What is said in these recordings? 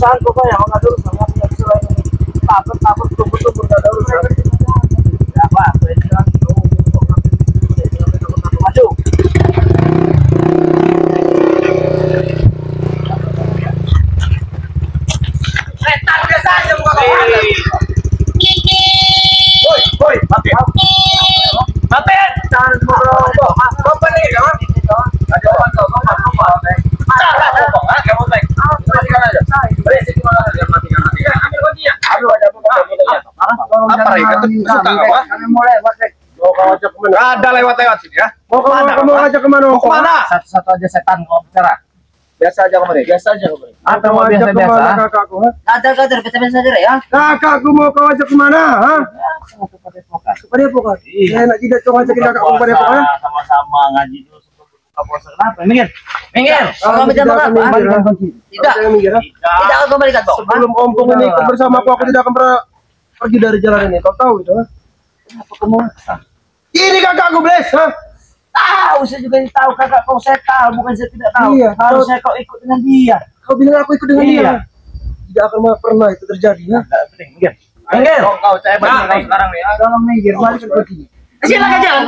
urusan pokoknya nggak ada urusan nggak bisa takut tunggu nggak ada urusan apa maju setan biasa aja bukan woi mati jangan merokok apa nih jangan ada apa kamu baik berisik malah mati ambil kuncinya aduh ada apa itu suka apa mulai ada lewat sini ya mau kamu ngajak kemana mau kemana satu aja setan mau bicara biasa aja kemarin apa mau biasa kakakku ada biasa aja ya kakakku mau kau ajak kemana kepada pokat saya nak tidak coba ajakin kakakku kepada pokat sama-sama ngaji dulu kenapa? Minggir. Kalau bicara apa? Tidak akan kembalikan toh. Sebelum ompong ini ikut bersama aku tidak akan pernah pergi dari jalan ini. Kau tahu itu? Kenapa kamu? Ini kakakku, Bles. Tahu, saya juga tahu kakak kau saya tahu, bukan saya tidak tahu. Iya, harusnya kau ikut dengan dia. Kau bilang aku ikut dengan dia. Tidak akan pernah itu terjadi. Minggir. Kau saya bantu sekarang nih. Tolong minggir, balik ke kuncinya. Silakan jalan.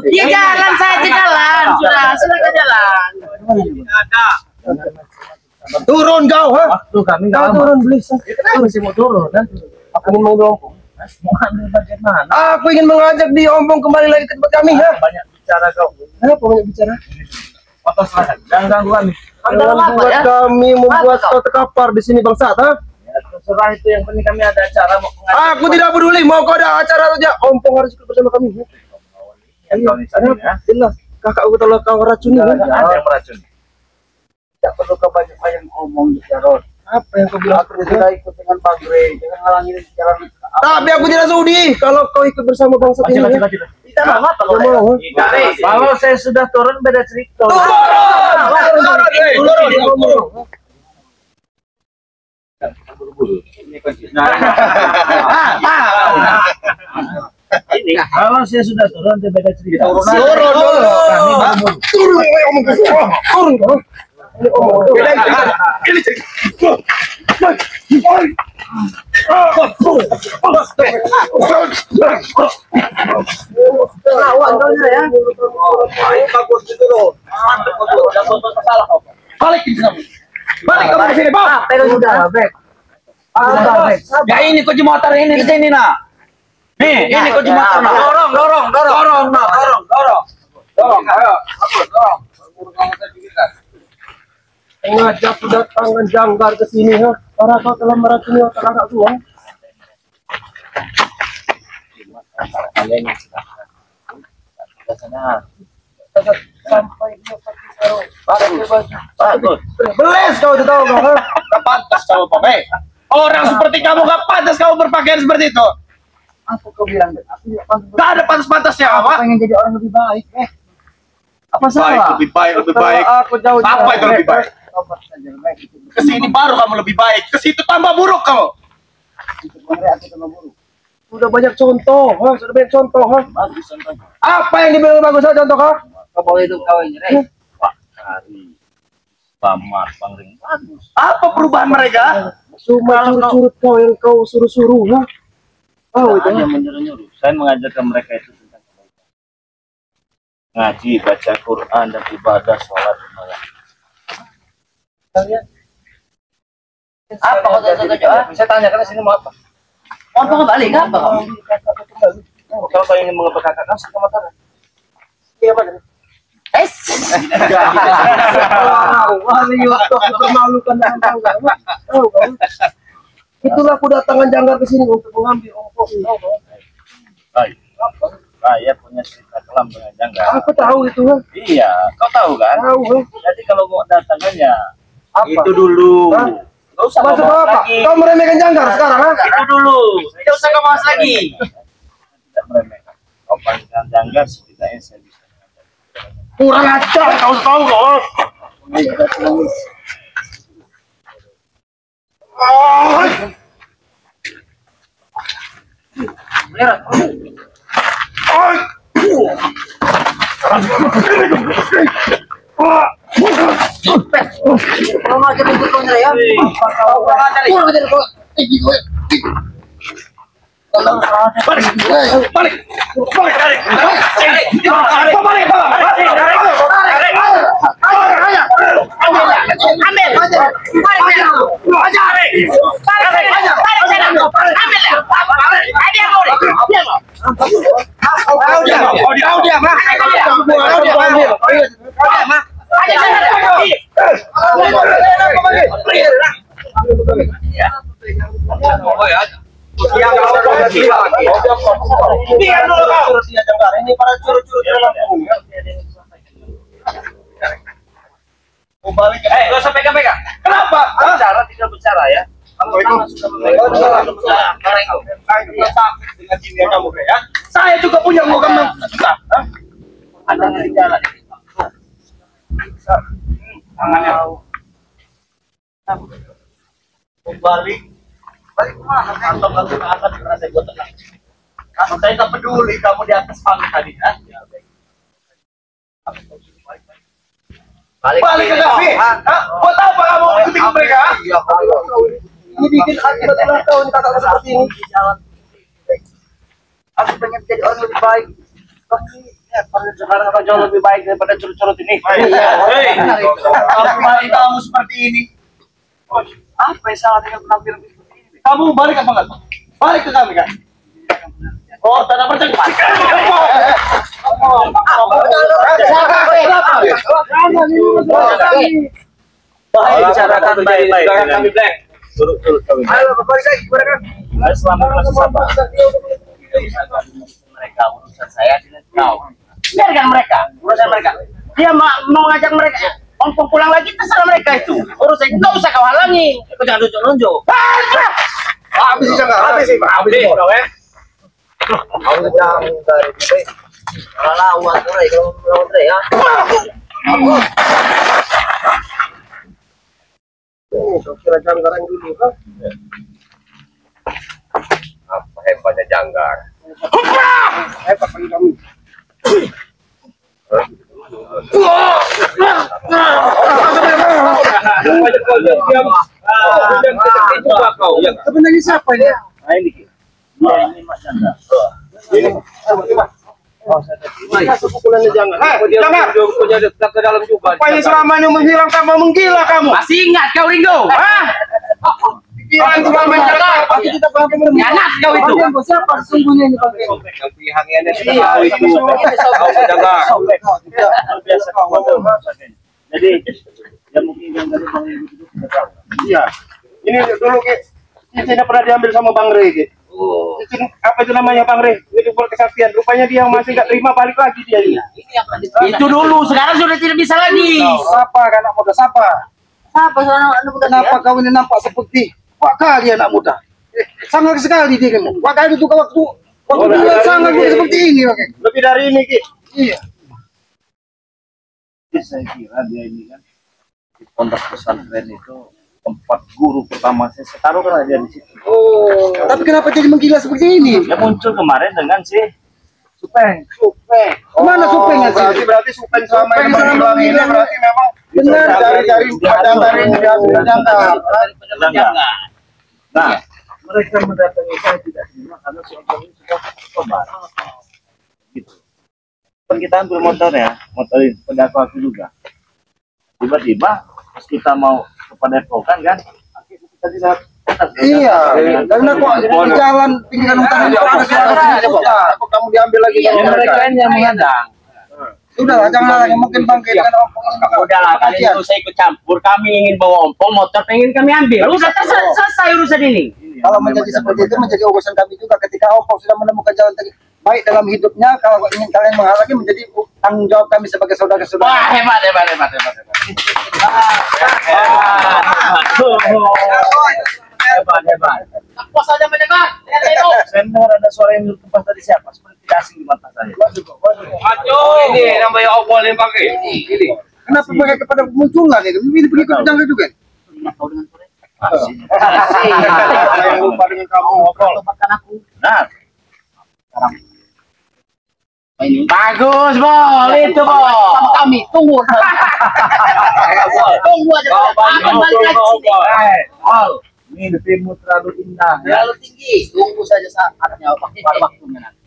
Dia jalan saja jalan. Sudah, silakan jalan. Turun kau, Tuh kami enggak turun, Blis. Kita masih mau turun, Aku ingin mau ompong. Mau ambil bagaimana? Aku ingin mengajak di ompong kembali lagi ke tempat kami, Banyak bicara kau. Kenapa banyak bicara? Foto silakan. Jangan ganggu kami. Membuat kami membuat kau terkapar di sini bangsat, terserah itu yang penting kami ada acara mau aku tidak peduli mau kau ada acara saja ompong harus ikut bersama kami jelas kakakku telah kau racuni ada yang meracuni tidak perlu kau banyak omong Jarod apa yang kau bilang aku tidak ikut dengan Bang Grey jangan halangi jalan tapi aku tidak sudi kalau kau ikut bersama bangsa ini tidak mau kalau saya sudah turun beda cerita turun ini kalau saya sudah turun beda cerita turun balik kamu ke sini, Pak. Ya ini kunci motor ini di sini, nak. Nih, ini kunci motor, nak. Dorong. Ayo, dorong. Ngajak kedatangan janggar ke sini, para kau telah meracuni otak kakak tua. Kalian yang sudah sampai dia pakai sarung. Beles kau tahu kau, gak pantas kau pakai. Orang seperti kamu gak pantas kau berpakaian seperti itu. Apa kau bilang? Gak ada pantas-pantasnya apa? Pengen jadi orang lebih baik, Apa salah? Lebih baik. Aku jauh. Apa itu lebih baik? Kesini baru kamu lebih baik. Kesitu tambah buruk kamu. Sudah banyak contoh, Bagus contohnya. Apa yang dibilang bagus contoh kau? Kau hidup kau ini, Pak Hari, Bamar, Bangring, bagus. Apa perubahan mereka? Cuma curut kau yang kau suruh-suruh, Oh, itu hanya menyuruh-nyuruh. Saya mengajarkan mereka itu tentang kebaikan. Ngaji, baca Quran dan ibadah, sholat, kalian apa kau tahu? Saya tanya karena sini mau apa? Mau kembali apa? Kalau kau ingin mengapa kakak kau sama Tara? Iya apa? Itulah kedatangan janggar ke sini untuk mengambil ongkos. Saya punya cerita kelam dengan janggar. Aku tahu itu. Iya, kau tahu kan? Tahu. Jadi kalau mau datangnya itu dulu. Gak usah apa? Kau meremehkan janggar sekarang, Itu dulu. Tidak usah kau bahas lagi. Tidak meremehkan. Kau panggilkan janggar setidaknya saya bisa. Kurang ajar, kau tahu kok. Merah. Kalau ngajar ikut kau ya. Ini para curu-curu dalam balik. Gak usah pegang-pegang. Kenapa? Bicara tidak bicara ya. Dengan ini kamu ya. Saya juga punya muka juga. Ada di jalan. Tangannya. Balik. Balik kemana? Atau nggak ke atas karena saya buat tenang. Saya tak peduli kamu di atas pangkat tadi kan? Balik ke kami. Kau tahu apa kamu ikuti mereka? Ini bikin akibat ulang tahun kakak seperti ini. Aku pengen jadi orang lebih baik. Sekarang akan jauh lebih baik daripada curut-curut ini. Kamu seperti ini. Apa yang salah dengan penampilan seperti ini? Kamu balik apa enggak? Balik ke kami kan? Oh, tanda percaya. Bicarakan baik-baik. Kami blank. Turut kami. Ayo, balik lagi. Gimana kan? Selamat masuk sabar. Mereka urusan saya dengan kau. Biarkan mereka, urusan mereka. Dia mau ngajak mereka. Ompong pulang lagi terserah mereka itu. Urusan itu nggak usah kau halangi. Kau jangan nunjuk-nunjuk. Habis sih enggak? Habis sih, Pak. Habis dong ya. Aku jangan dari sini. Kalau lawan ya. Kira janggaran dulu kan? Apa hebatnya janggar? Hebat bagi kamu. Sebenarnya siapa ini? Ini Mas Chandra. Ini sepupulannya jangan. Jangan. Ke dalam juga. Pokoknya selamanya menghilang tanpa menggila kamu. Masih ingat kau Ringo? Hah? Pikiran selamanya pasti kita paham benar. Anak kau itu. Siapa sesungguhnya ini Pak? Yang pilihannya tahu itu. Kau menjaga. Biasa kau. Jadi ya mungkin yang dari Bang Ringo itu sudah tahu. Iya. Ini dulu ini pernah diambil sama Bang Rey gitu. Oh. Apa itu namanya Bang Rey? Itu kesaktian. Rupanya dia masih nggak terima balik lagi dia ini. Itu dulu, sekarang sudah tidak bisa lagi. Siapa anak muda siapa? Siapa anak muda? Kenapa kau ini nampak seperti wah kali anak muda? Sangat sekali dia kan. Wah kali itu waktu dia sangat seperti ini. Lebih dari ini Ki. Iya. Saya kira dia ini kan di pondok pesantren itu tempat guru pertama saya taruh kan ada di situ. Oh, tapi kenapa jadi menggila seperti ini? Ya muncul kemarin dengan si Supeng. Supeng. Kemana Supeng sih? Berarti Supeng sama yang bilang ini berarti memang benar dari penjangka. Nah, mereka mendatangi saya tidak terima karena Supeng ini sudah coba. Gitu. Kan kita ambil motor ya, motor ini pendakwah juga. Tiba-tiba pas kita mau kepada Epokan kan kita tidak iya karena kok di jalan pinggiran hutan kamu diambil lagi mereka yang menghadang sudah jangan lagi mungkin bangkit dengan ompong udahlah kali itu saya ikut campur kami ingin bawa ompong motor pengen kami ambil udah selesai urusan ini kalau menjadi seperti itu menjadi urusan kami juga ketika ompong sudah menemukan jalan baik dalam hidupnya kalau ingin kalian menghalangi menjadi tanggung jawab kami sebagai saudara-saudara. Wah hebat. Pas saja mendengar. Saya dengar ada suara yang berkembang tadi siapa? Seperti tidak asing di mata saya. Aduh, ini namanya obol yang pakai. Ini. Kenapa mereka kepada munculan itu? Ini begitu jangan juga. Tahu dengan mereka. Asing. Saya lupa dengan kamu obol. Makan aku. Benar. Sekarang Bagus, Bol. Itu, Bol. Kami tunggu. Tunggu aja. Akan balik lagi sini. Bol, mimpimu terlalu indah. Terlalu tinggi. Tunggu saja saatnya pada waktunya nanti.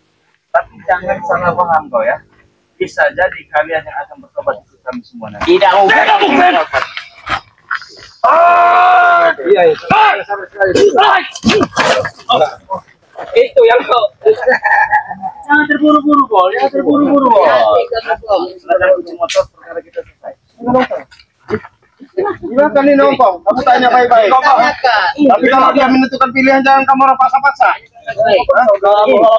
Tapi jangan salah paham kau ya. Bisa jadi kalian yang akan bertobat itu kami semua nanti. Tidak mungkin. Iya itu. Sama sekali. Itu yang kau. Jangan terburu-buru, Bol. Jangan terburu-buru, Bol. Silakan kunci motor perkara kita selesai. Gimana nih nongkrong? Kamu tanya baik-baik. Tapi kalau dia menentukan pilihan jangan kamu orang paksa-paksa.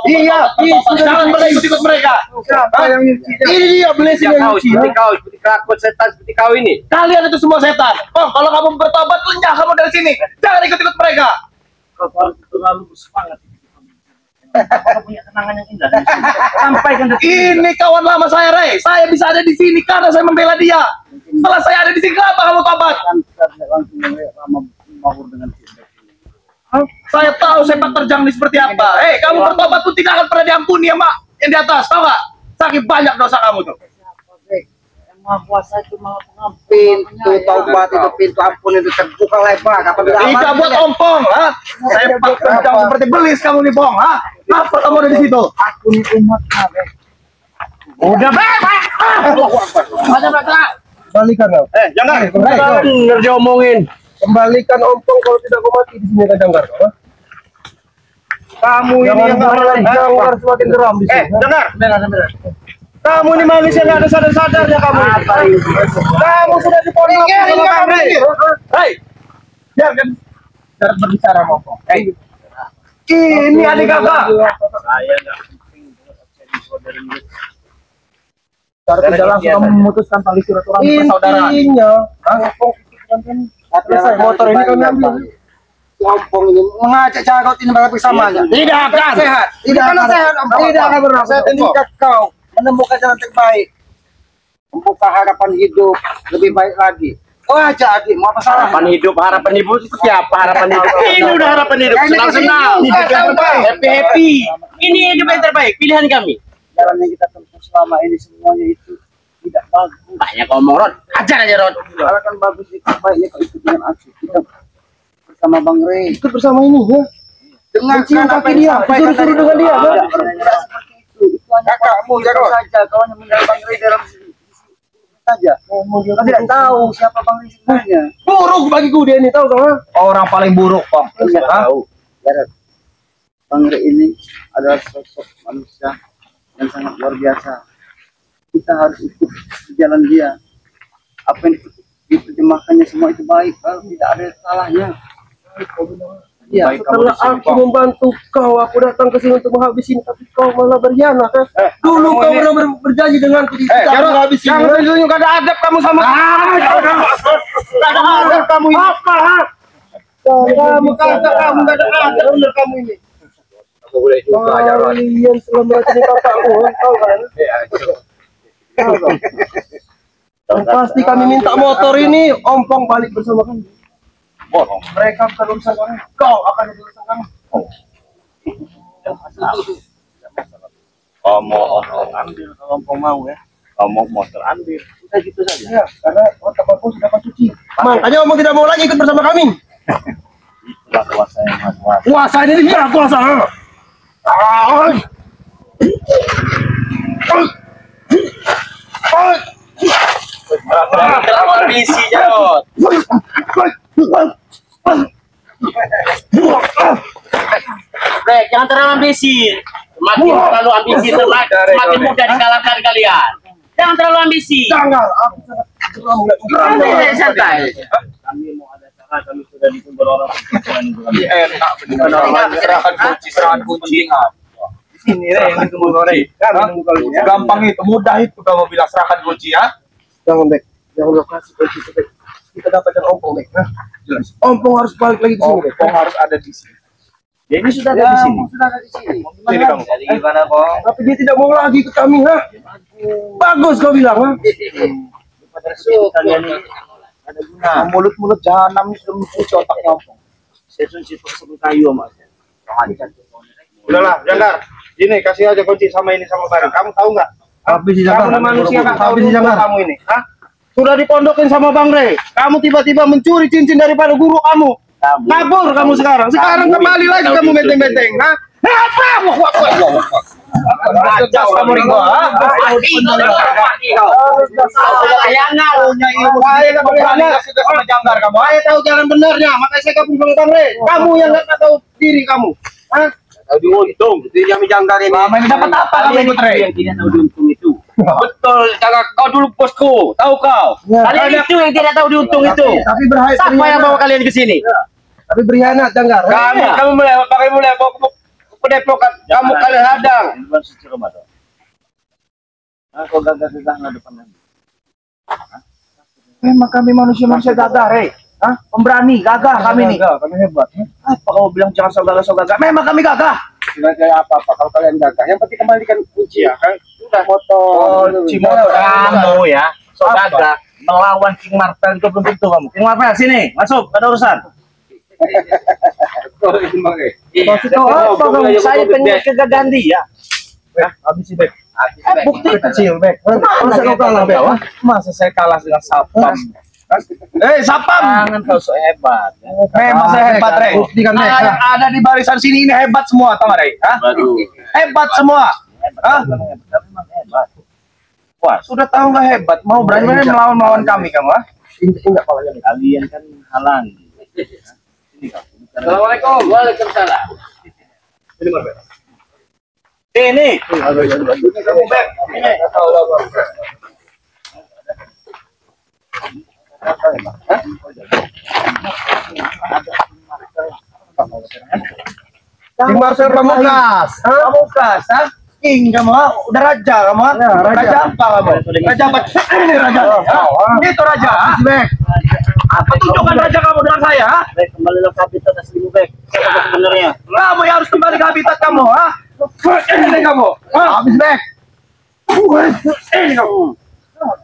Iya, Jangan pada ikut mereka. siapa yang nyuci? Ini dia blessing yang nyuci. Seperti kau setan seperti kau ini. Kalian itu semua setan. Oh, kalau kamu bertobat lenyah kamu dari sini. Jangan ikut-ikut mereka. Kau harus terlalu bersemangat. Kau punya kenangan yang indah. Sampaikan ini kawan lama saya, Rey. Saya bisa ada di sini karena saya membela dia. Setelah saya ada di sini, kenapa kamu tobat? Saya tahu sepak terjang ini seperti apa. Kamu bertobat pun tidak akan pernah diampuni ya, Mak. Yang di atas, tahu nggak? Saking banyak dosa kamu tuh. Maha kuasa itu maha pengampun. Pintu taubat itu pintu ampun itu terbuka lebar. Tidak buat ompong, ha? Sepak terjang seperti belis kamu nih, Bong, ha? Apa kamu ada di situ? Aku ini umat Nabi. Udah, Balikan kau. jangan. Bener dia omongin. Kembalikan ompong kalau tidak kau mati di sini Janggar. Kamu ini yang Janggar semakin geram di sini. Dengar. Kamu ini manusia nggak ada sadar-sadarnya kamu. Kamu sudah dipondok sama kami. Hei, jangan berbicara ngomong. Ini adik kakak. Saya nggak penting Tidak langsung memutuskan tali silaturahmi persaudaraan. Intinya, motor ini kami ambil. Ompong ini mengajak cara kau ini bersamanya. Tidak akan sehat. Tidak akan sehat. Tidak akan benar. Saya tingkat kau menemukan jalan terbaik, membuka harapan hidup lebih baik lagi. Oh aja adik, mau apa salah? Harapan hidup seperti apa? Harapan hidup. Ini udah harapan hidup senang-senang. Happy. Ini hidup yang terbaik. Pilihan kami. Jalan yang kita tempuh selama ini semuanya itu tidak bagus. Banyak ngomong, Rod. Ajar aja, Rod. Kalau kan bagus itu baiknya kau ikut dengan aku. Kita bersama Bang Rey. Ikut bersama ini ya. Dengarkan apa yang dia, disampaikan suruh-suruh dengan dia. Tidak seperti itu. Itu hanya Kakakmu, Jarod. saja. Kau hanya mengenal Bang Rey dalam saja. Kau tidak tahu siapa Bang Rey sebenarnya. Buruk bagiku dia ini, tahu kau? Orang paling buruk, Bang. Tahu. Jarod, Bang Rey ini adalah sosok manusia yang sangat luar biasa. Kita harus ikut di jalan dia. Apa yang diterjemahkannya semua itu baik, kalau tidak ada salahnya. Ya, setelah aku membantu kau, aku datang ke sini untuk menghabisi ini, tapi kau malah berkhianat. Dulu kau pernah berjanji denganku di kita menghabisi ini. Jangan tunjukkan ada adab kamu sama ada adab kamu ini. Apa? Kamu kata kamu gak ada adab bener kamu ini. Kamu boleh juga aja, Rod. Kalian telah meracuni kakakku, tahu kan? Tahu kan? Dan pasti kami minta motor ini ompong balik bersama kami. Bohong. Mereka bukan urusan kami, kau akan jadi urusan kami. Kamu ambil kalau kamu mau ya. Kamu motor ambil. Udah gitu saja. Ya, karena otak aku sudah kau cuci. Makanya kamu tidak mau lagi ikut bersama kami. Itulah kuasa yang maha kuasa. Kuasa ini dia kuasa. Terlalu ambisi, Jarod. Brek, jangan terlalu ambisi. Semakin terlalu ambisi, semakin mudah dikalahkan kalian. Jangan terlalu ambisi. Jangan, aku sangat geram. Santai. Kami mau ada cara, kami sudah dikumpul orang enak benar serangan kunci sini yang ditunggu Rey. Gampang itu, mudah itu kamu bilang serahkan kunci ya. Jangan, Bek. Jangan lokasi kunci itu, Bek. Kita dapatkan ompong, Bek. Ompong harus balik lagi di sini, Bek. Ompong harus ada di sini. Ya, ini sudah ada di sini. Sudah ada di sini. Jadi kamu. Jadi gimana, Bang? Tapi dia tidak mau lagi ikut kami, ha? Bagus kau bilang, ha? Kalian ini ada guna. Mulut-mulut jahanam ini sudah mencuci otaknya ompong. Saya sudah sebut kayu, Mas. Udahlah, Janggar. Ini kasih aja kunci sama ini sama barang. Kamu tahu nggak? Habis di Kamu Jakarta. manusia nggak tahu Habis di dulu Jakarta. kamu ini. Hah? Sudah dipondokin sama Bang Rey. Kamu tiba-tiba mencuri cincin daripada guru kamu. Kabur kamu sekarang. Sekarang kembali lagi kamu benteng-benteng. Hah? Apa? Ajas kamu Ringo. Hah? Saya nggak boleh sama janggar kamu. Saya tahu jalan benarnya. Makanya saya gabung sama Bang Rey. Kamu yang nggak tahu diri kamu. Hah? Tahu diuntung, itu yang jangkar ini. Lama ini dapat apa kamu ikut Rey? Yang tidak tahu diuntung itu. Betul, jangan kau dulu bosku, tahu kau. Kalian itu yang tidak tahu diuntung itu. Tapi berhayat. Siapa yang bawa kalian ke sini? Tapi berkhianat Janggar. Kamu mulai pakai mulai bawa ke Depokan. Kamu kalian hadang. Kau gagah-gagah nggak depan lagi. Memang kami manusia gagah, Rey. Hah? Pemberani, gagah kami nih. Kami hebat. Apa kau bilang jangan so gagah? Memang kami gagah. Tidak kayak apa-apa kalau kalian gagah. Yang penting kembalikan kunci ya kan. Sudah motor. Kamu ya, so gagah melawan King Marvel itu belum tentu kamu. King Marvel sini, masuk, ada urusan. Maksud kau apa kamu? Saya pengen kegagahan dia. Habis sih, Bek. Bukti Kecil, Bek. Masa kau kalah, Bek? Masa saya kalah dengan Sapam? Sapam. Jangan kau so hebat. Memang saya hebat, Rey. Buktikan, Bek. Yang ada di barisan sini ini hebat semua, tahu nggak, Rey? Hah? Hebat semua. Hah? Wah, sudah tahu nggak hebat, mau berani melawan kami kamu, ah? Enggak palanya. Kalian kan halang. Assalamualaikum. Waalaikumsalam. Ini Marvel. Ini. Kamu, Bek. Ini. King Marcel Pamungkas. Pamungkas, ha? King kamu, ha? Udah raja kamu, ha? Ya, raja. Apa kamu? Raja apa? Ini raja, ha? Itu raja, ha? Bek. Apa tunjukkan raja kamu dengan saya, ha? Baik, kembalilah ke habitat aslimu, Bek. Sebenarnya. Kamu yang harus kembali ke habitat kamu, ha? Ini kamu, ha? Habis, Bek. Ini kamu.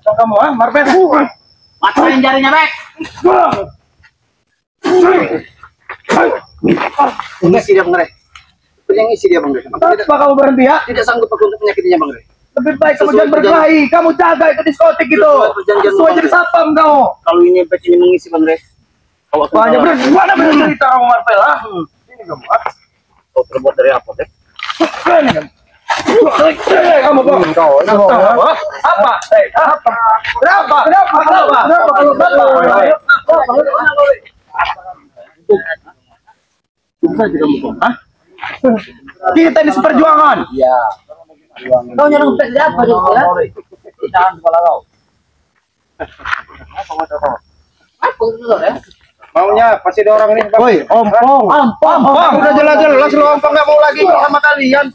Kamu, ha? Marvel. Masukin jarinya, Bek. Isi dia, Bang Rey. Yang isi dia, Bang Rey. Kenapa kamu berhenti, ha? Tidak sanggup aku untuk menyakitinya, Bang Rey. Lebih baik kamu jangan berkelahi. Kamu jaga itu diskotik itu. Sesuai jadi sapam kamu. Kalau ini Bek ini mengisi, Bang Rey. Kau akan Banyak tahu. bener. Mana bener cerita kamu Marvel, ha? Ini kamu, ha? Kau terbuat dari apa, Bek? Ini kamu. Kamu kok? Apa? Apa? Kita ini seperjuangan. Iya. Kau nyerang Bek dari apa, Bek? Jangan kepala kau. Maunya pasti ada orang ini. Woi, ompong. Ompong. Udah jelas-jelas lu ompong nggak mau lagi sama kalian.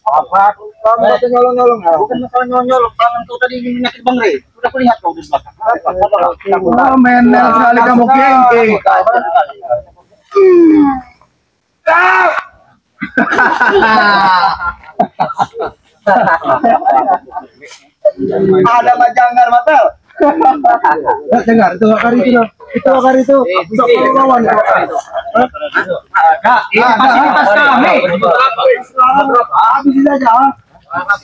Apa? Kamu kata nyolong-nyolong. Bukan masalah nyolong, tangan kau tadi ingin menyakiti Bang Rey. Sudah kulihat kau di belakang. Oh, menel sekali kamu geng-geng. Ada majanggar Matel. Dengar itu akar itu. Itu akar itu. Lawan. Ini fasilitas kami. Habis saja.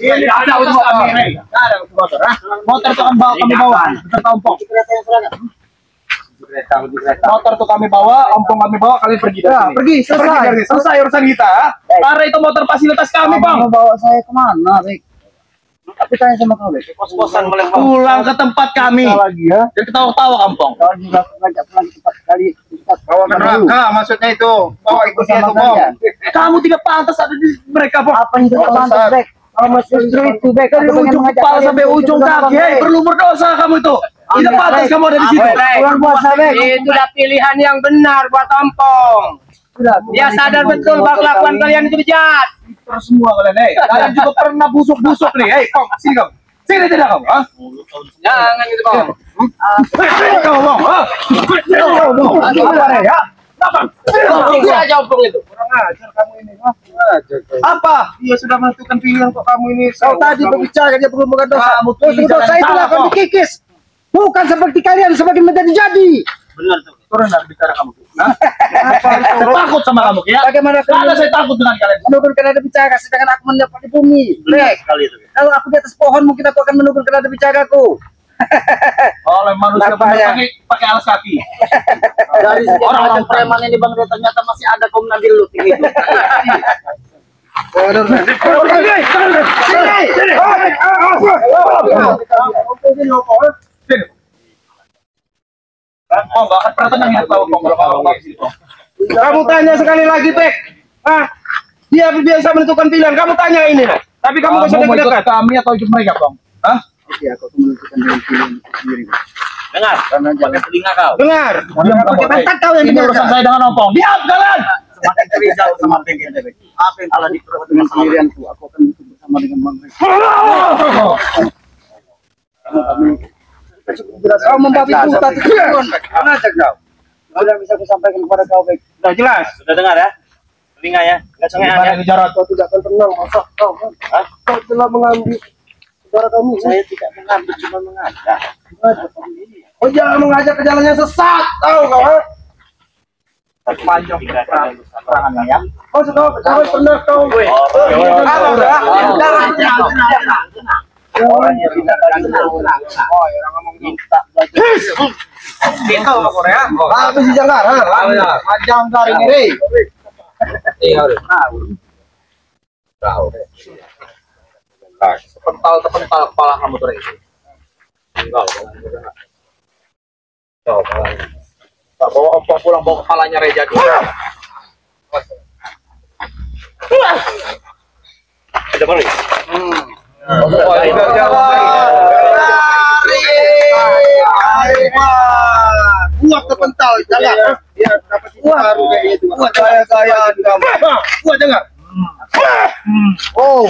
Ini ada untuk kami. Ada untuk motor. Motor tuh kami bawa beserta ompong. Motor tuh kami bawa, ompong kami bawa, kalian pergi dari sini. Pergi, selesai. dari sini. Selesai urusan kita. Karena itu motor fasilitas kami, Bang. Mau bawa saya kemana, Bek? Tapi tanya sama kau, Bek. Kos-kosan boleh Pulang ke tempat kami. Lagi ya. Dan ketawa-tawa kampung. Kau juga ngajak pulang cepat sekali. Bawa neraka maksudnya itu. Bawa ikutnya itu, Bang. Kamu tidak pantas ada di mereka, Bang. Apa yang terpantas, Bek? Kalau masih justru itu, Bek. Dari ujung kepala sampai ujung kaki. Hei, perlu berdosa kamu itu. Tidak pantas kamu ada di situ. Bulan puasa, Bek. Itu udah pilihan yang benar buat Ompong. Dia sadar betul bahwa kelakuan kalian itu bejat. Terus semua kalian, hei. Kalian juga pernah busuk-busuk nih. Hei, Kong, sini kamu. Sini tidak kamu, ha? Jangan gitu, Bang. Sini kamu, Bang. Sini kamu, Bang. Sini, ya. Itu aja Ompong itu. Kurang ajar kamu ini, ha? Apa? Dia sudah menentukan pilihan kok kamu ini. Kau tadi berbicara dia perlu bukan dosa. Dosa itu salah, akan Bang. dikikis. Bukan seperti kalian semakin menjadi-jadi. Benar tuh. Turun bicara kamu. Saya takut sama kamu ya. Bagaimana Karena saya takut dengan kalian. menurun ke nada bicara sedangkan aku mendapat di bumi. Sekali itu. Kalau aku di atas pohon mungkin aku akan menurun ke nada bicaraku. Oleh manusia Kenapa ya? pakai alas kaki. Dari orang-orang preman ini Bang Ray, ternyata masih ada kaum Nabi Lut gitu. Oh, nggak akan pernah tenang hidup kamu. Kamu tanya sekali lagi, Pek. Dia biasa menentukan pilihan. Kamu tanya ini, nah. Tapi kamu nggak usah mau ikut dekat-dekat. kami atau ikut mereka, Bang? Hah? Iya, aku menentukan dengan pilihan sendiri. Dengar, pakai telinga kau. Dengar. Diam kamu. Kau yang Ini urusan saya dengan Opong. Diam kalian. Semakin curiga sama pengen deh. Apa yang telah diperbuat Dengan sendirianku, aku akan hidup bersama dengan Bang Ray. Kau membabi buta itu turun, Bek. Mana aja kau? Sudah bisa aku sampaikan kepada kau, Bek. Sudah jelas. Sudah dengar ya? Telinga ya, enggak cengengan ya. Bicara Kau tidak akan tenang, masa kau kan? Kau telah mengambil saudara kami. Saya tidak mengambil, cuma mengajak. Oh, jangan mengajak ke jalan yang sesat, tahu kau? Ha? Panjang perangannya ya. Kau sudah pernah kau? Orang yang tidak orang ngomong minta Kita sama Korea. Habis si Jangkar, ha? Jangkar ini, Rey. Iya, tahu. Sepental kepala kamu tuh ini. Enggak. Tak bawa Opong pulang, bawa kepalanya Reja dulu. ada baru. Buat kepental, jangan. Iya, dapat baru kayak gitu. Buat gaya-gayaan kamu. Buat jangan. Oh.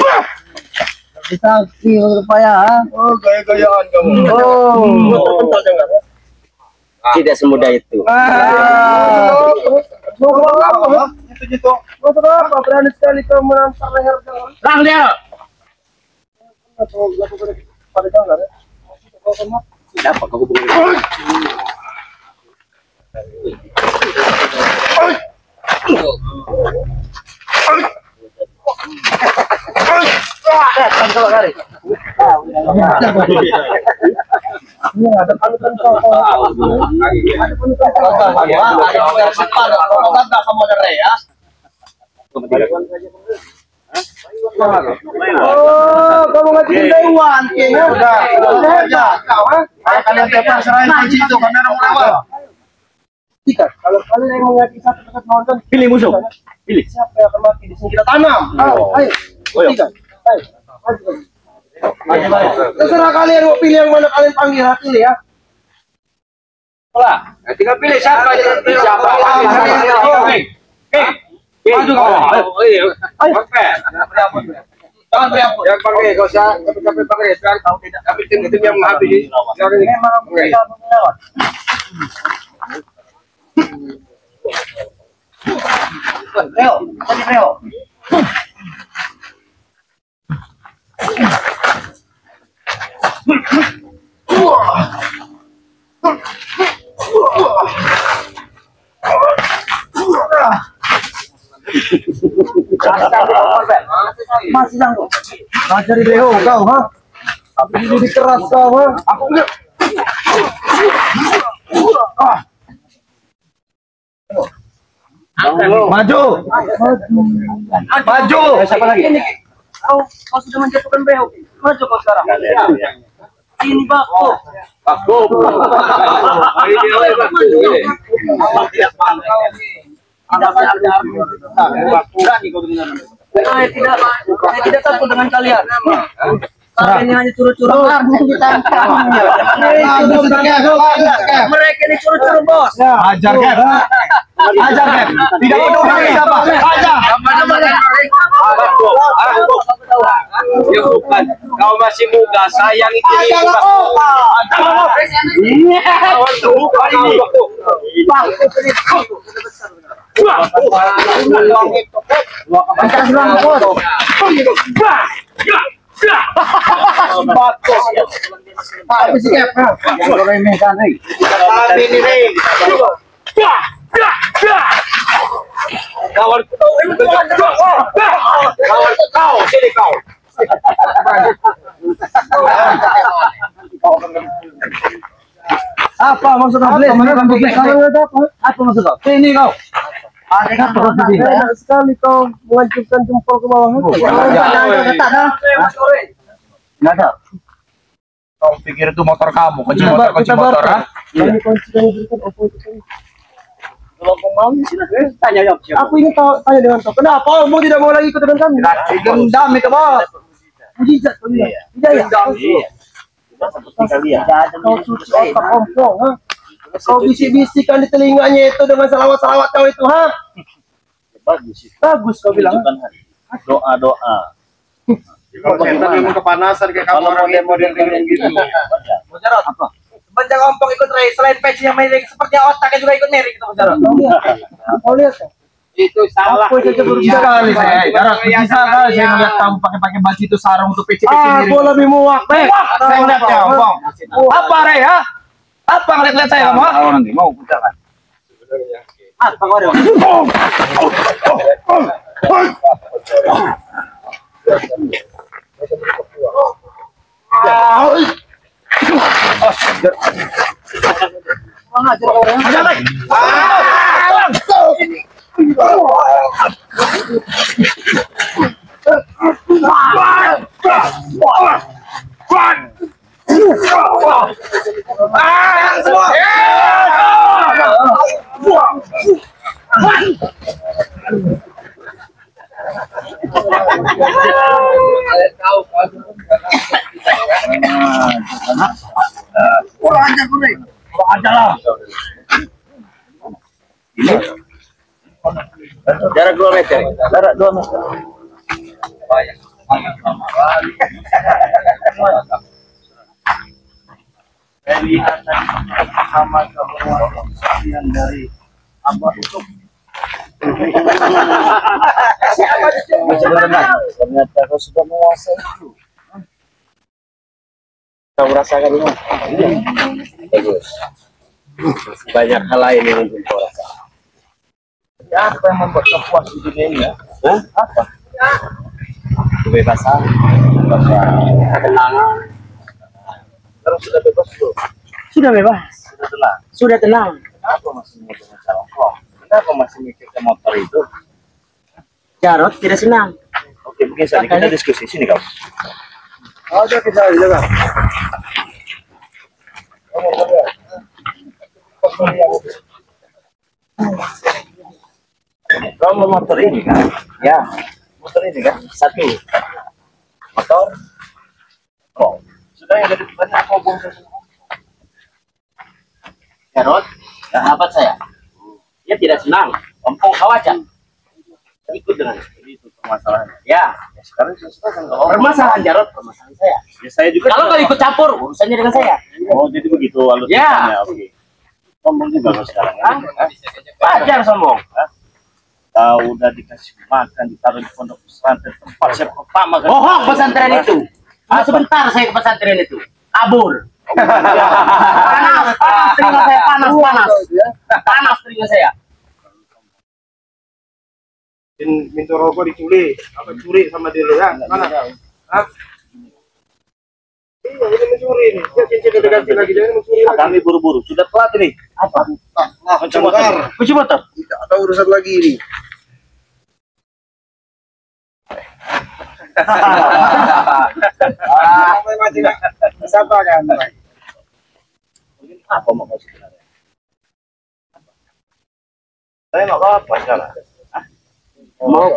Bisa rupanya, ha? Oh, gaya-gayaan kamu. Oh. Buat kepental jangan. Tidak semudah itu. Mau ngomong apa? Gitu. Mau apa? Berani sekali kau menampar leher jangan. Lang dia. Pada jangan ya. Dapat kau hubungi. Ini ada panutan kau. Oh, kamu nggak cinta Iwan, kayaknya udah aja. Kau, Kalian tepat serahin kunci itu, kamera mau lewat. Tidak, kalau kalian yang mengajak satu dekat nonton, Pilih musuh. Pilih. siapa yang akan mati di sini kita tanam. Ayo, tiga. Ayo, maju. Terserah kalian mau pilih yang mana kalian panggil, pilih ya. Tinggal pilih siapa siapa. Maju kau. Ayo. Jangan berampun. Yang pakai kau usah capek pakai sekarang tahu tidak. Kami tim yang menghabisi. Sekarang ini memang kita melewat. Leo, tadi Leo. Masih sanggup. Ajari Leo kau, ha? Habis ini dikeras kau, ha? Aku enggak. Maju. Maju. Siapa lagi? Kau sudah menjatuhkan Leo. Maju kau sekarang. Ini Bako. Aku. Saya tidak takut dengan kalian. Kalian hanya curu-curu. Mereka ini curu-curu, bos. Ajar Cap. Ajar Cap. Tidak peduli siapa. Ajar. Ya bukan. Kau masih muda, sayang itu. Tapi sih, Cap. Yang remeh kan, Kawan kau, kawan kau, sini kau. Apa maksud kau? Apa maksud kau? Sini kau. Enak sekali kau mengajukan jempol ke bawah. Nggak ada. Kau pikir itu motor kamu, kunci motor, ah? Ini kunci yang diberikan Oppo itu. Kalau kau mau sih tanya jawab. Aku ingin tanya dengan kau. Kenapa kamu tidak mau lagi ikut dengan kami? Dendam itu, Bos. Mujizat kau lihat. Iya. Kau suci otak ompong, ha? Kau bisik-bisikan di telinganya itu dengan salawat-salawat kau itu, ha? Bagus kau bilang. Doa. Kalau setan memang kepanasan kayak kamu orang model gitu. Mujarot, apa? Semenjak ompong ikut Ray, selain peci yang miring, sepertinya otaknya juga ikut miring, gitu Mujarot. Kau lihat ya? Itu salah. Aku saja baru bisa Sekali saya, Jarot, bisa kali saya melihat kamu pakai baju itu sarung untuk peci miring. Aku lebih muak, Saya melihatnya, ompong. Apa Ray, ha? Apa ngeliat-liat saya kamu? Tahu nanti mau putarkan. Apa kau ada? Jarak 2 meter. Jarak 2 meter. Kelihatan sama keberwasian dari Abah itu. Ternyata kau sudah menguasai itu. Kau merasakan ini? Bagus. Banyak hal lain yang belum kau rasakan. Ya, apa yang membuat kau puas di dunia ini ya? Hah? Apa? Kebebasan, ketenangan. Sekarang sudah bebas belum? Sudah bebas, Sudah tenang. sudah tenang. Kenapa masih mikir masalah kok? Kenapa masih mikir ke motor itu? Jarot tidak senang. Oke, mungkin saja kita diskusi sini kau. Ada kita jaga. Kalau motor ini kan? Ya, motor ini kan? Satu, Motor. Oh, sudah yang dari depan aku bongkar semua. Jarot, sahabat saya. Dia tidak senang. Ompong kau aja. Ikut dengan Jadi itu permasalahannya. ya. Ya, sekarang saya suka kan kalau Permasalahan Jarot, permasalahan saya. ya, saya juga. Kalau kau ikut campur, urusannya dengan saya. Oh, jadi begitu alur Ya. ceritanya. Oke. Ngomong juga kau sekarang. Ya? Hah? Wajar sombong. Tahu udah dikasih makan, ditaruh di pondok pesantren tempat saya pertama kan. Bohong pesantren itu. Sebentar saya ke pesantren itu. Kabur. Panas telinga saya, panas. Panas telinga saya. Minta rokok dicuri, apa curi sama dia ya? Mana? Hah? Iya, ini mencuri nih. Dia cincin ganti lagi, jangan mencuri lagi. Kami buru-buru, sudah telat ini. Apa? Kunci motor. Kunci motor. Tidak ada urusan lagi ini. Siapa kan? Apa mau kau sebenarnya? Saya nggak apa-apa sekarang. Mau.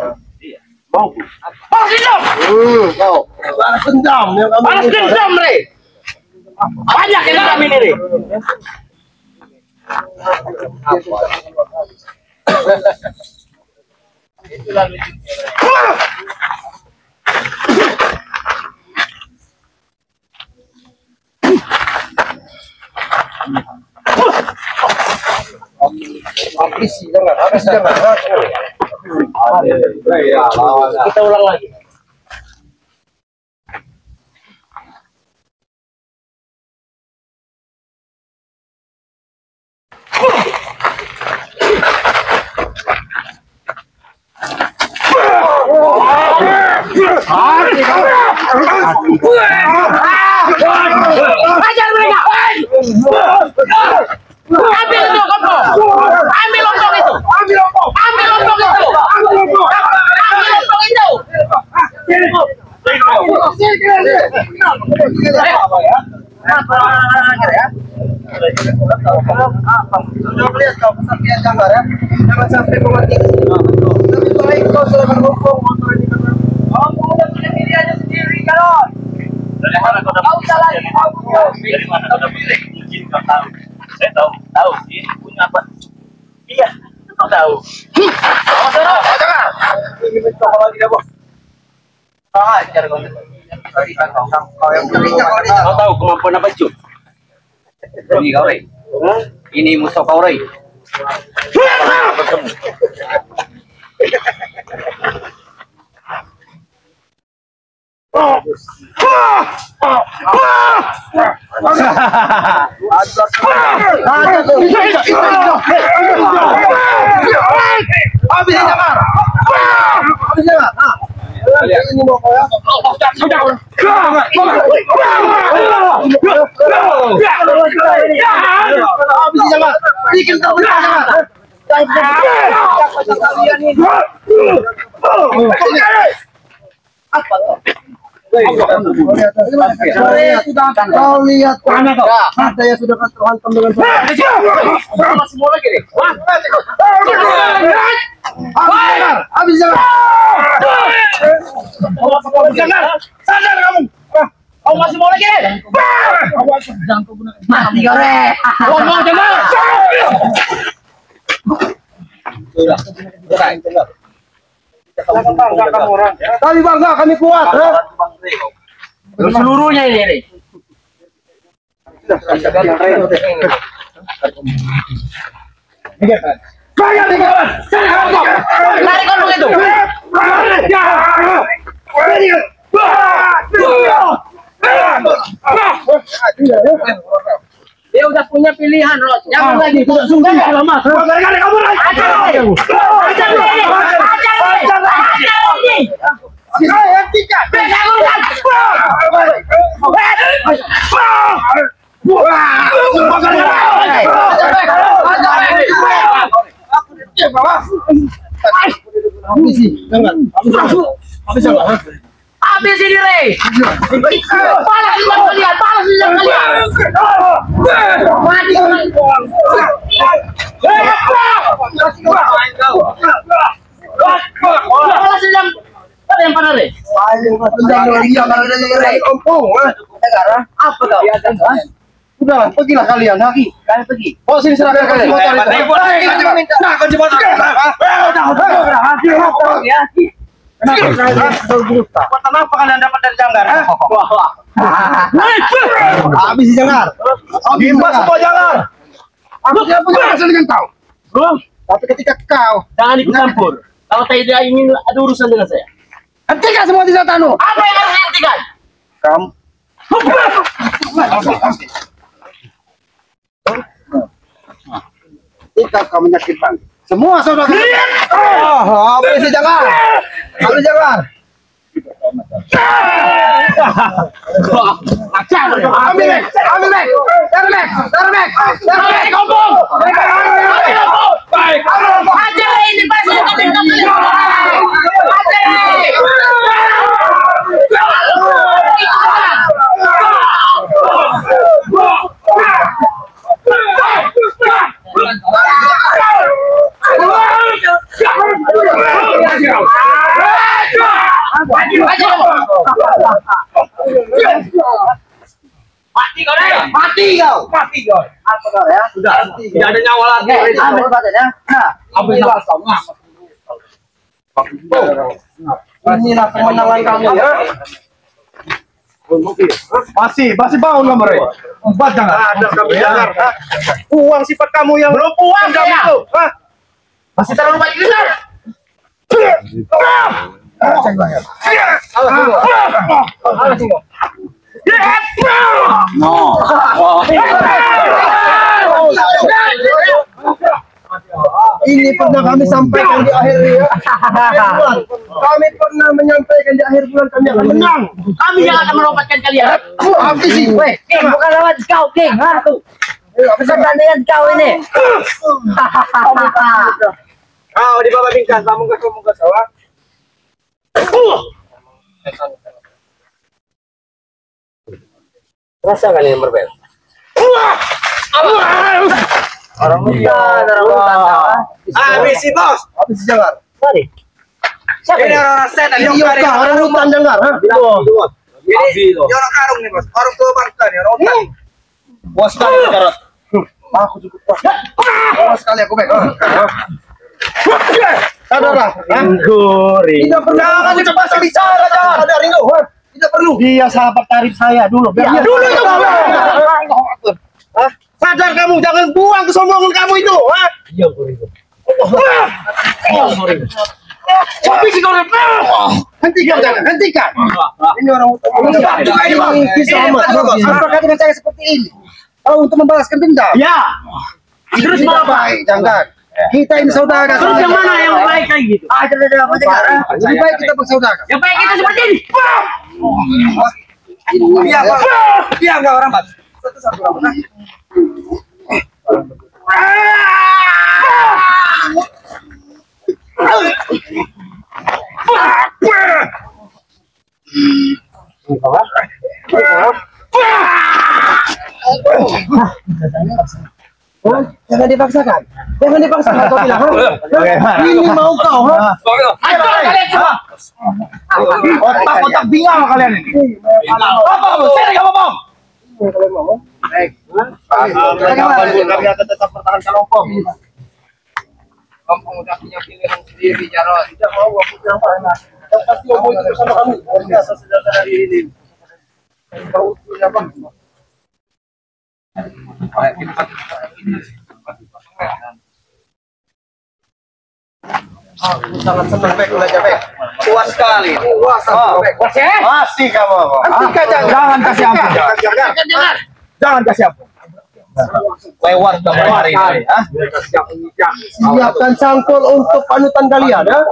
Iya. Mau. Balas dendam. Kau. Balas dendam yang kamu Balas minta. dendam, Re. Banyak yang dendam ini, Re. Habis jangan. Kita ulang lagi. Hajar mereka. Ambil itu kamu. Ambil lontong itu. Ambil lontong itu. Sudah lihat kau kesaksian gambar ya. Jangan sampai mati. Lebih baik kau silakan ngomong motor ini karena kamu udah punya pilihannya sendiri kalau. Dari mana kau dapat? Dari mana kau dapat? Mungkin kau tahu. Saya tahu. Ini punya apa? Iya, kau tahu. Jangan. Ini mencoba lagi dah bos. Ajar kau. Kau yang punya Kau tahu kemampuan apa cuy? Ini kau Rey. Ini musuh kau Rey. Habis jangan. Ini mau kau ya. Habis jangan. Bikin kau jangan. Apa tuh? Kau lihat saya sudah terhantam dengan Masih mau lagi nih. habis jangan. Sadar kamu. Kau masih mau lagi nih. Mati kau Rey. Ngomong jangan. Kami bangga, kami kuat. Seluruhnya ini Rey. Lari kau begitu. Dia udah punya pilihan, Ros. Jangan lagi. Tidak sungguh selamat. Kamu saya tidak. Habis ini Rey. Balas juga kalian, balas juga kalian. Mati kalian. Balas dendam. Ada yang pernah Rey? Apa kau? Sudah, pergilah kalian lagi. Kalian pergi. Oh, sini serahkan kalian motor itu. Nah, kunci motor. Kenapa kalian dapat dari Janggar? Habis Janggar. Gimbas semua Janggar. Aku tidak punya masalah dengan kau. Tapi ketika kau Jangan ikut campur. Kalau tidak ingin ada urusan dengan saya. hentikan semua tidak tanu. Apa yang harus dihentikan? Kamu tidak kau menyakitkan semua saudara. Habis Janggar. Habis Janggar. Ambil back, taruh back, ngomong. Ajar ini pasti mati kau deh, mati kau. Apa kau ya? Sudah, tidak ada nyawa lagi. Ambil badannya. Nah, Ambil nafas kau. inilah kemenangan kami ya. Masih bangun kamu, Rey. Empat jangan. Ada kami Janggar. Uang sifat kamu yang Belum puas dendam ya? itu. Hah? Masih terlalu banyak besar. Alas tunggu. Ini pernah kami sampaikan di akhir ya. Kami pernah menyampaikan pastikan di akhir bulan kami akan menang. Kami yang akan melompatkan kalian. Habisi. Weh, King, bukan lawan kau, King. Ha, tuh. Pertandingan kau ini. Kau di bawah bingkas, kamu ke sawah. Rasakan ini berbeda. Orang hutan. Habis bos. Habisi jangan. Mari. Siapa Ini ini? orang setan, Ini Yoka, orang hutan jangan. Ini orang karung nih bos. Orang tua bangka nih, orang hutan. Puas sekali Jarot. Aku cukup puas. Puas sekali aku baik. Sadarlah. Tidak perlu. Jangan cepat bicara, jangan. Sadar itu. Tidak perlu. Dia sahabat karib saya dulu. Ya, dulu itu. Sadar kamu, jangan buang kesombongan kamu itu. Habisi kau. Hentikan, jangan. Hentikan. Ini orang hutan. Ini sama. Apakah dengan saya seperti ini? Oh, untuk membalaskan dendam? Ya. Terus mau Tidak apa? baik, jangan. Kita ini saudara. Terus yang mana yang baik kayak gitu? Lebih baik kita bersaudara. Yang baik kita seperti ini. Iya bos. Iya enggak orang bos. Satu orang. Jangan dipaksakan. Jangan dipaksakan kau bilang. Ini mau kau, ha? Ayo kalian semua. Otak bingung kalian ini. Apa kamu? Saya enggak ngomong. Baik. Kami akan tetap pertahankan kelompok. Kampung udah punya pilihan sendiri, Jarot. Tidak mau aku bilang apa? Yang pasti mau itu bersama kami. Luar biasa sejahtera hari ini. Kau punya apa? Aku sangat senang baik belajar baik. Puas sekali. Puas aku baik. Masih kamu. Hentikan Jangan kasih ampun. Jangan kasih ampun. Lewat kamu hari ini. Siapkan cangkul untuk panutan kalian, ya.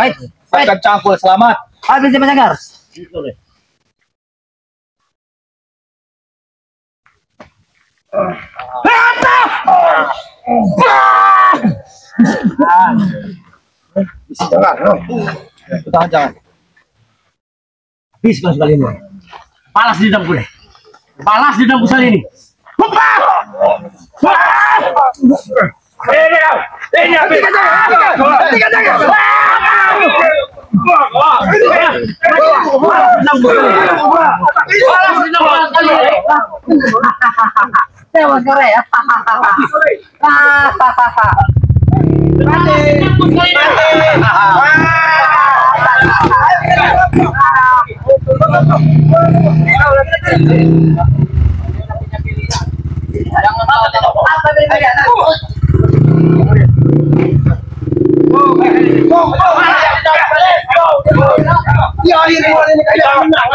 Ayo. Akan cangkul selamat. Habis Mas Anggar. Jangan. Habis kau sekali ini. Balas dendamku deh. Balas dendamku kali ini. Ini habis. Tewas kare ya. Ya, ini kayak menang.